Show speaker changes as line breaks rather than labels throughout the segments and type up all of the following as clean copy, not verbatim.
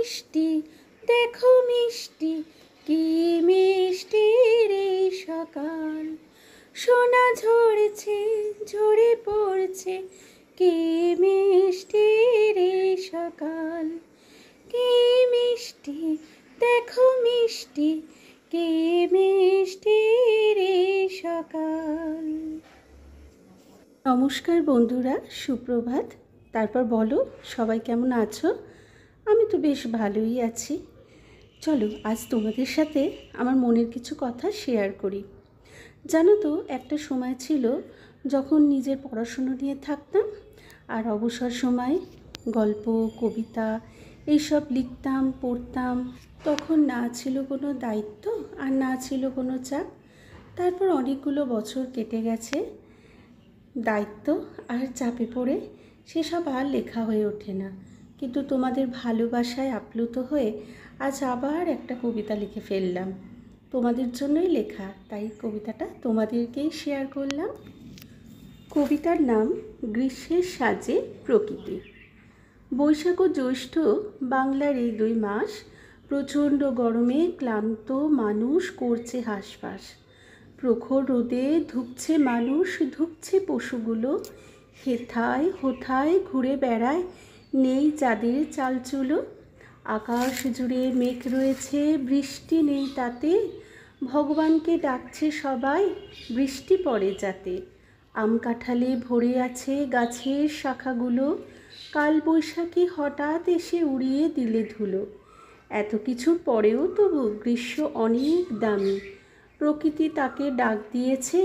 মিষ্টি দেখো মিষ্টি, কি মিষ্টি রে সকাল। সোনা ঝরছে ঝরে পড়ছে, কি মিষ্টি রে সকাল। কি মিষ্টি দেখো মিষ্টি, কি মিষ্টি রে সকাল। নমস্কার বন্ধুরা, সুপ্রভাত। তারপর বলো সবাই কেমন আছো? আমি তো বেশ ভালোই আছি। চলো আজ তোমাদের সাথে আমার মনের কিছু কথা শেয়ার করি। জানো তো, একটা সময় ছিল যখন নিজের পড়াশুনো নিয়ে থাকতাম আর অবসর সময় গল্প কবিতা এইসব লিখতাম পড়তাম। তখন না ছিল কোনো দায়িত্ব আর না ছিল কোনো চাপ। তারপর অনেকগুলো বছর কেটে গেছে, দায়িত্ব আর চাপে পড়ে সেসব আর লেখা হয়ে ওঠে না। কিন্তু তোমাদের ভালোবাসায় আপ্লুত হয়ে আজ আবার একটা কবিতা লিখে ফেললাম। তোমাদের জন্যই লেখা, তাই কবিতাটা তোমাদেরকেই শেয়ার করলাম। কবিতার নাম গ্রীষ্মের সাজে প্রকৃতি। বৈশাখ ও জ্যৈষ্ঠ বাংলার এই 2 মাস প্রচণ্ড গরমে ক্লান্ত মানুষ করছে হাঁসফাঁস। প্রখর রোদে ধুঁকছে মানুষ, ধুঁকছে পশুগুলো। হেথায় হোথায় ঘুরে বেড়ায়, নেই চাঁদের চালচুলো। আকাশ জুড়ে মেঘ রয়েছে, বৃষ্টি নেই তাতে। ভগবানকে ডাকছে সবাই, বৃষ্টি পড়ে যাতে। আম কাঁঠালে ভরে আছে গাছের শাখাগুলো, কালবৈশাখী হঠাৎ এসে উড়িয়ে দিলে ধুলো। এত কিছুর পরেও তবু গ্রীষ্ম অনেক দামি, প্রকৃতি তাকে ডাক দিয়েছে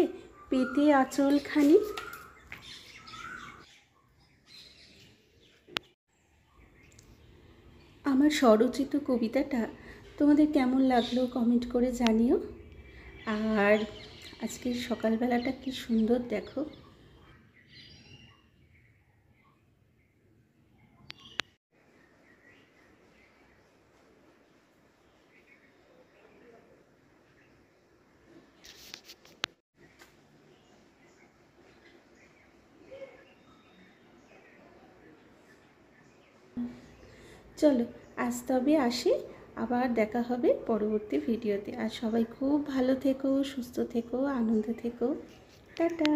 পেতে আঁচলখানি। আমার স্বরচিত কবিতাটা তোমাদের কেমন লাগলো কমেন্ট করে জানিও। আর আজকের সকালবেলাটা কি সুন্দর দেখো। চলো আজ তবে আসি, আবার দেখা হবে পরবর্তী ভিডিওতে। আর সবাই খুব ভালো থেকো, সুস্থ থেকো, আনন্দে থেকো। টাটা।